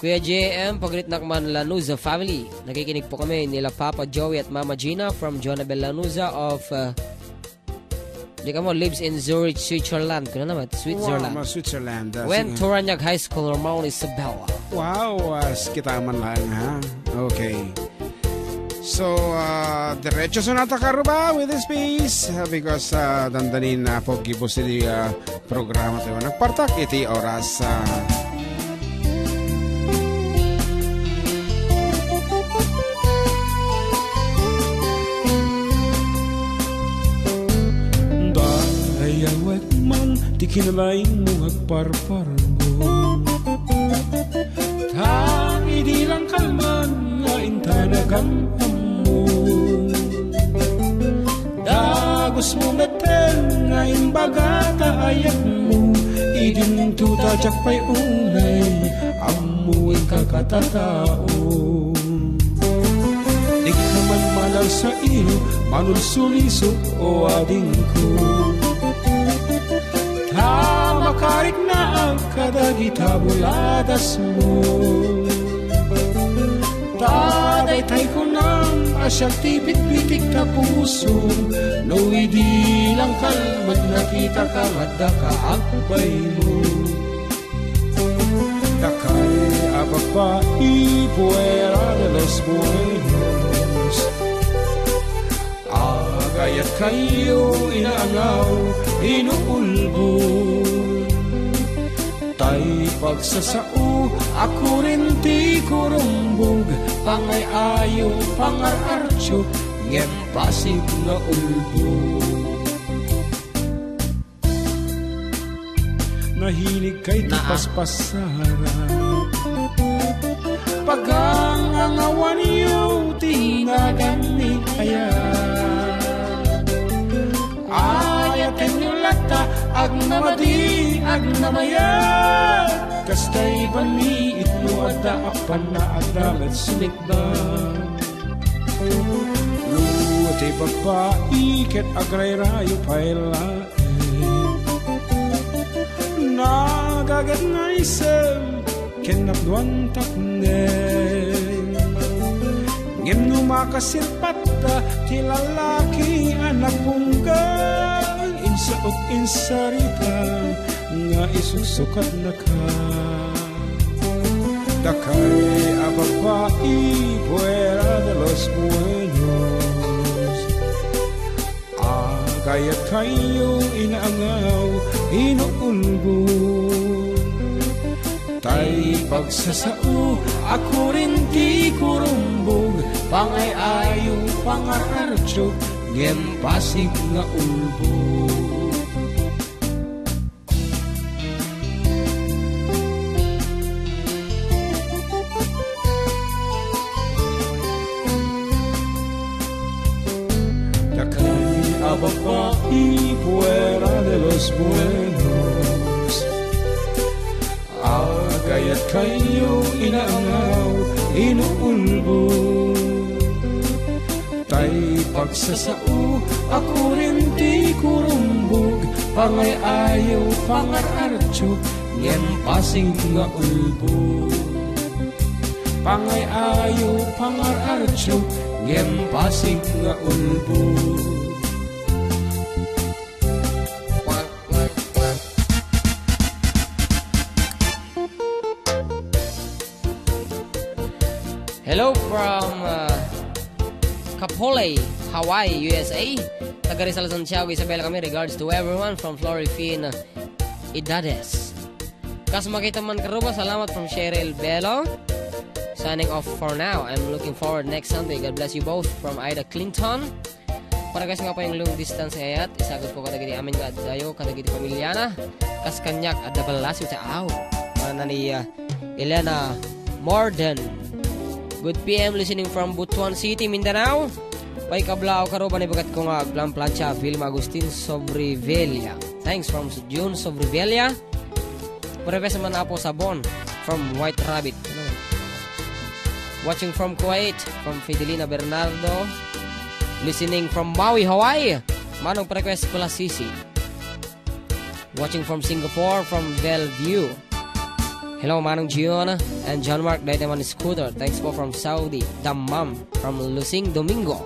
Kuya JM, pagrit na man Lanuza family. Nakikinig po kami nila Papa Joey at Mama Gina from Jonabel Lanuza of lives in Zurich, Switzerland. Kano naman? Switzerland. Wow, Switzerland. When Toranyag High School, Ramon Isabella. Wow, kita man lang ha. Okay. So, diretso sa natakaruba with this piece because dandanin na po gibo sili programa tayo nagpartak iti oras Dayawet man di kinalaing mo agparpargo tangi di lang kalman nga intanagan Dagos mo meten nga imbaga taayat mo idin tuta jakpay unay amuin kakatao di ka man malang sa iyo manulsulisok o ading ko tamakarik na ang kadagita buladas mo Taday-tay ko nang asyang tipit-pitik na puso No, hindi lang kalmad nakita ka at dakaakbay mo Dakay abagpai puera de los buenos Agayat kayo inaangaw, inuulbon Tay pagsasao, ako rin di kurumbog Pangay ayaw, pangararcho, ngem pasig na ulbog Nahilig kay tipaspasara Pagang ang awan niyo, tingagan ni kaya Ayatin niyo lata, agnamadi, agnamayat Kastay bani ito adaapan na adamat sunikdan Luwati babae ket agray-rayo pailain Nagagat nga isem ken napduan taknen Ngem numakasirpat ta ti lalaki anak punggal Insaot insarita nga isusukad na ka Dakay ababai fuera de los buenos Agayat kayo inaangaw inuulbon Tay pagsasao ako rin di kurumbog Pangay ayaw pangararcho ngem pasig nga ulbog Babae fuera de los buenos Agayat kayo inaangaw, inuulbon Tay pagsasao, ako rin di kurumbog Pangay ayaw, pangararcho, ngem pasing nga ulbog Pangay ayaw, pangararcho, ngem pasing nga ulbog Hello from Kapolei, Hawaii, USA. Taga Rizal, Santiago, Isabela kami. Regards to everyone from Florifin Idades. Kas makita man karuba, salamat from Cheryl Bello. Signing off for now. I'm looking forward next Sunday. God bless you both from Ida Clinton. Para guys nga pa yung long distance ngayat. Isagod po kadagiti amin nga dayo, kadagiti pamilyana. Kas kanyak at dabalas sa aw. Mana ni Elena Morden. Good PM listening from Butuan City, Mindanao. Pay kablao karoba ni bagat ko nga Plancha, Vilma Agustin Sobrevilla. Thanks from June Sobrevilla. Marepes man po Sabon from White Rabbit. Watching from Kuwait from Fidelina Bernardo. Listening from Maui, Hawaii. Manong request ko la Sisi. Watching from Singapore from Bellevue. Hello, Manong Giona and John Mark Daytaman Scooter. Thanks po from Saudi. Damam from Lusing Domingo.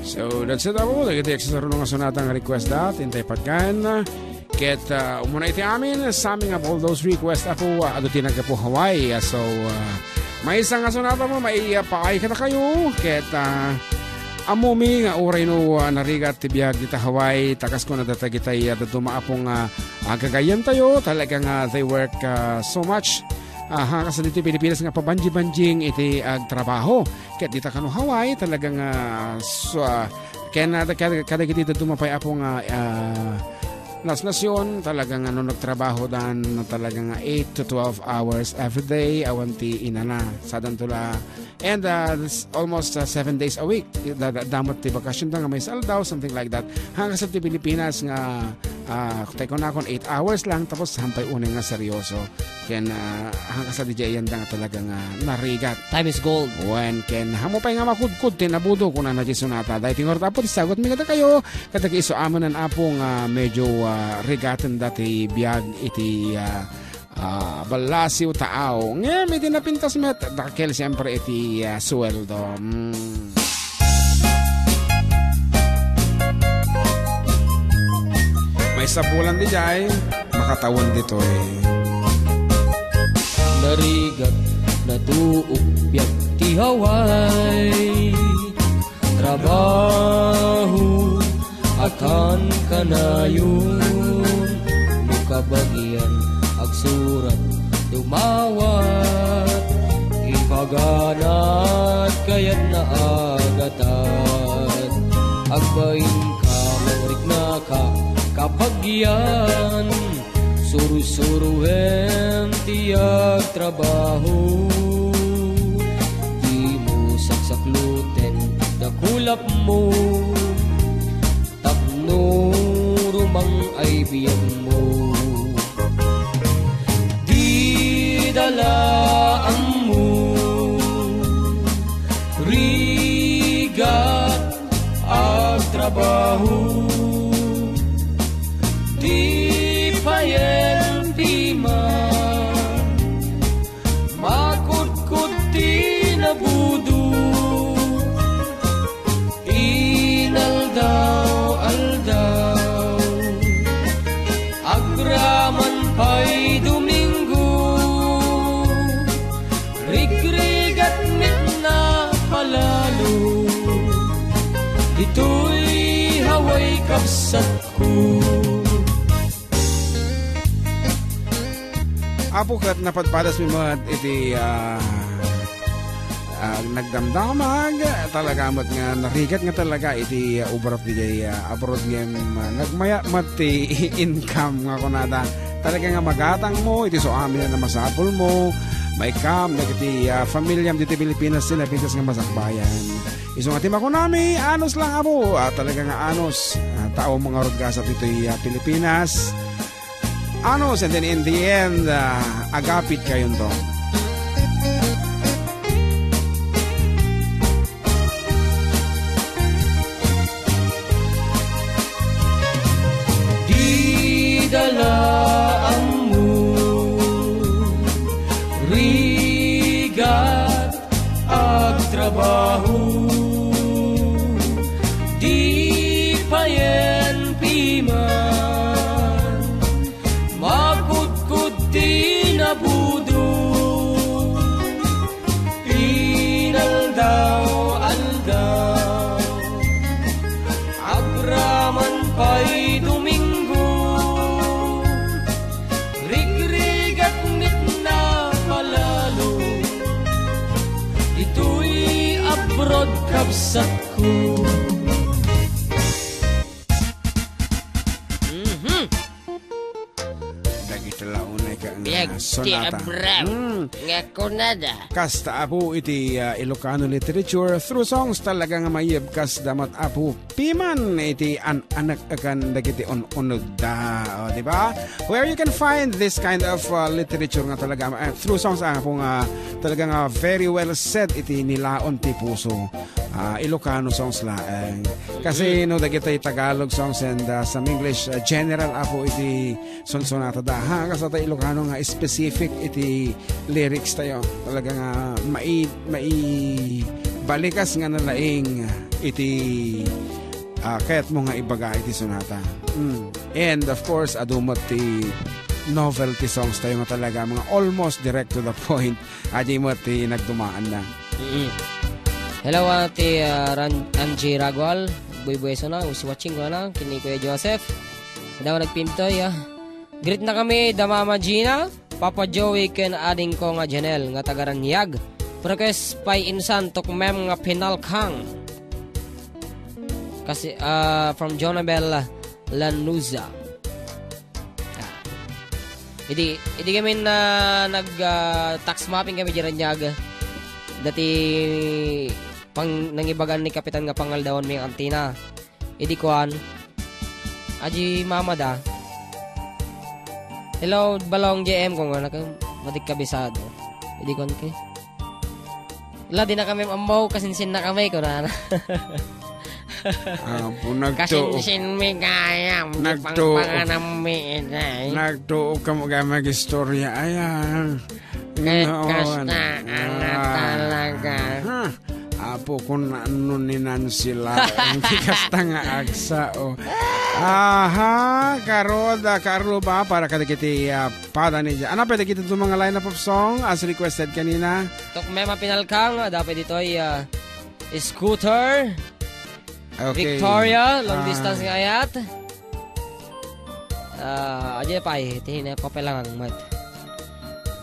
So, that's it ako. Nag-text sa rin nga sunatang request dat. Intay patkan. Ket umuna iti amin. Summing up all those requests ako. Adutin nga po Hawaii. So, may isang nga sunata mo. May paay ka na kayo. Ket amumi nga uray no narigat tibiyag dita Hawaii. Takas ko na data kitay dumaapong gagayan tayo. Talagang they work so much. Kasi dito Pilipinas nga pabanji-banjing iti trabaho. Kaya dito kano Hawaii talagang kada kita dumapay apong nasyon talagang nagtrabaho dan talagang 8 to 12 hours every day awanti inana sadan tula and almost 7 days a week damot ti bakasyon nga may saldaw something like that hanggang sa ti Pilipinas nga tayo na akong 8 hours lang tapos hampay unay nga seryoso ken hanggang sa DJ yan nga talagang narigat Time is gold. when ken hamo pa nga makudkud tinabudo kung na sunata dahil tingor tapos isagot mi kada kayo kada iso amon an apong medyo regaten dati biyag iti balasiw tao nga may dinapintas met dakel siyempre iti sweldo may sapulan di jay makatawan dito Narigat na tuok biyak ti Hawaii trabaho akan kanayon mukabagyan agsurat dumawat ipaganat kayat na agatan agbain ka maurik na ka kapagyan suru-suruhen tiyak trabaho di mo saksakluten dakulap mo tapno rumang ay biyan mo di dalaan mo rigat ang trabaho di payen piman makudkud di nabudo inaldaw aldaw agraman pa'y Domingo rigrigat mit na palalo ito'y Hawaii kapsat ko apo kat napadpadas mi mga iti nagdamdamag talaga mat nga narigat nga talaga iti ubarap di abroad game nagmaya mati income nga kunada talaga nga magatang mo iti so amin na masapol mo may cam nagiti familiam diti Pilipinas sila pintas nga masakbayan iso nga tima ko nami anos lang abo talaga nga anos tao mga rugasa dito Pilipinas anos and then in the end agapit kayo to di dalaan mo rigat ag trabaho di payen piman makudkud di nabudo inaldaw aldaw agraman pa'y Domingo rigrigat mit na palalo ito'y abroad kapsat ko sonata. Nga kunada. Kasta apo iti Ilocano literature through songs talaga nga mayib kas damat apo piman iti anak akan dagiti unod da, di ba? Where you can find this kind of literature nga talaga through songs apo nga talaga nga very well said iti nilaon ti puso. Ilocano songs laeng. Kasi no dagitay Tagalog songs and some English general ako iti sonsonata da. Ha kasi tayo Ilocano nga specific iti lyrics tayo. Talaga nga mai balikas nga nalaing iti kaya't mo nga ibaga iti sonata. And of course adumot ti novelty songs tayo nga talaga mga almost direct to the point. Adi mo ti nagdumaan na. Hello, ati Ranji Ragwal. Buy-buy na. Usi watching ko na. Kini Kuya Joseph. Daw nagpimtoy. Greet na kami, Mama Gina. Papa Joey ken ading ko nga Janelle. Nga tagaranyag. Prokes pay insan tok mem nga pinalkang. Kasi, from Jonabel Lanuza. Idi kami na nag-tax mapping kami Jananyag. Dati pang nangibagan ni Kapitan nga pangaldawon may antina. Idi kuan. Aji mama da. Hello balong JM ko nga madik kabisado. Idi kuan kay. La di na kami amaw kasinsin na kami ko na. Kasinsin mi kaya panganami inay. Nagtuo ka mo ga mag-istorya ayan. Kasta talaga. Apo kung ano ninan sila. Hindi kasta nga agsa. Aha, karo ba para kadikiti pada ni dyan. Ano pwede kita itong mga lineup of song as requested kanina? Tok mema pinalkang. Dapat ito ay Scooter. Okay. Victoria, long distance nga ayat. Aja pa eh. Tihin ko lang ang mat.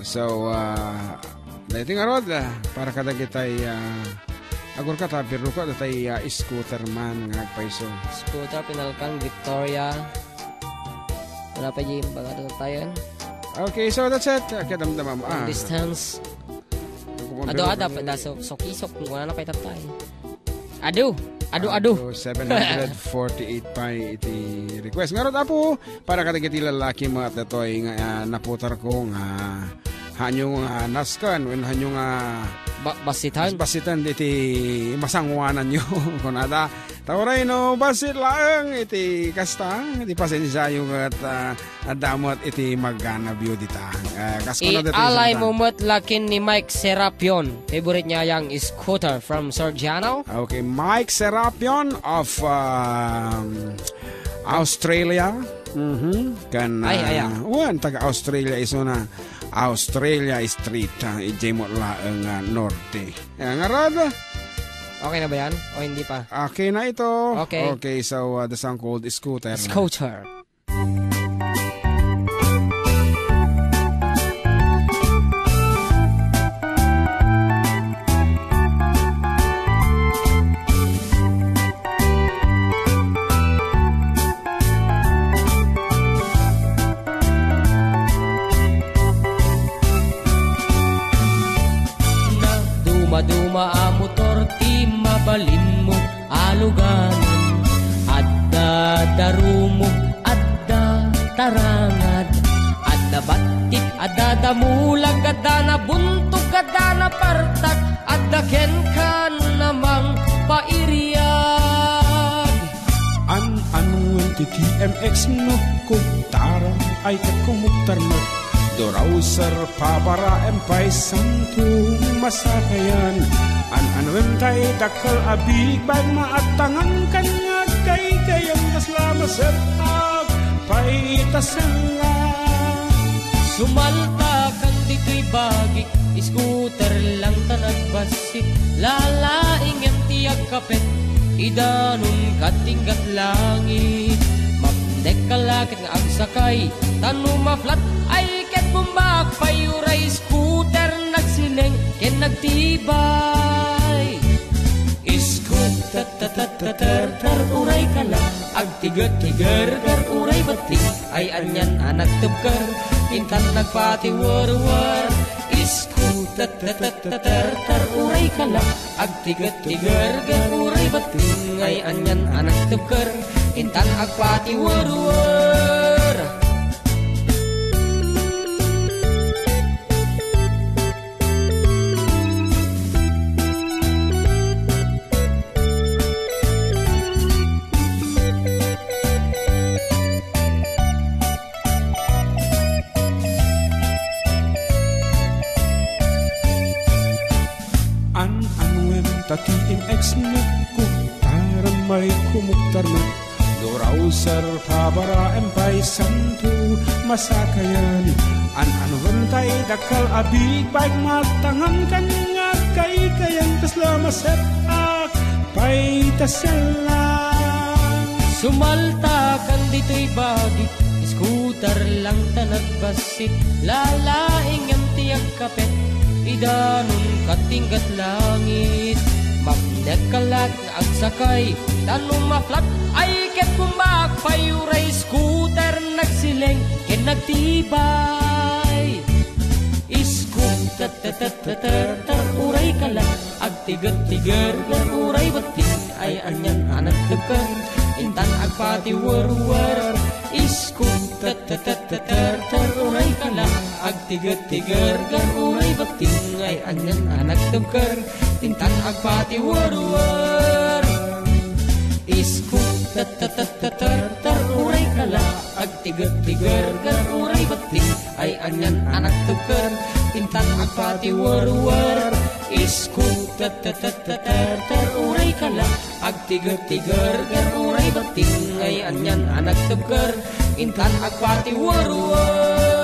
So, dating arod, para kada kitay, agor ka ta, pero ko datay scooter man, nga agpaiso. Scooter, pinalkang, Victoria. Wala pa Jim, baga doon tayo. Okay, so that's it. Kadamdamam. Distance. Ado, dapat sok-isok, wala na pa itatay. Ado. 748 pa iti request. Nga apo, para kada kiti lalaki mo at ito'y naputar ko nga hanyong naskan when hanyong basitan iti masangwanan nyo kunada tawray no basit lang iti kasta iti pasensya yung at damot iti magganabyo ditang alay mo matlakin ni Mike Serapion. Favorite niya yung Scooter from Sorgiano. Okay, Mike Serapion of Australia. Kan taga Australia iso na Australia Street ijay mo laang norte. Nga rada. Okay na ba yan? O hindi pa? Okay na ito. Okay, so the song called Scooter. Scooter. Duma a motor ti mabalin mo aluganan adda darumog adda tarangad adda batik adda damulag adda na buntog adda na partak adda ken kan namang pairiyag anuan ti TMX no kugtarang ay kakumuktar mo Dorawser pabara empay sangtung masakayan An-anuem tay dakal abig bag maatangan kan nga kay kayang kaslama setap paitasan lang Sumalta kang dito'y bagik Scooter lang tanagbasik Lalaing yung tiyag kapet Idanong katinggat langit Mapndek kalakit nga agsakay Tanuma flat ay bumbak payuray scooter nagsineng ken nagtibay Scooter tar uray kala agtigat-tigar gar uray batik ay anyan anak tebkar pintan nagpati war-war Scooter tar uray kala agtigat-tigar gar uray batik ay anyan anak tebkar pintan agpati war-war Tatiim ex nagkuktaran may kumuktar na Doraw sar pabara empay santu masakayan An rantay dakal abig baik matangan kan nga kay kayang kasla masep ak pay tasalang Sumalta kan dito'y bagi Skuter lang tanag basit Lalaing ang tiyag kapet Idanun katinggat langit Magnet kalag ang sakay Tanong maflat ay ket kumbak Payuray skuter nagsileng Ken nagtibay Skuter tar uray kalag Agtigat-tigar uray bating Ay anyan anak dekan Intan agpati war-war Skuter tar uray kalag Agtigat-tigar uray bating Ay anyan anak dekan Intan agpati war-war Skuter tar uray kalag Agtigat-tigar uray bating Ay anyan anak dekan Intan agpati war-war Skuter tar uray kalag Agtigat-tigar uray bating Ay anyan anak dekan Intan agpati war-war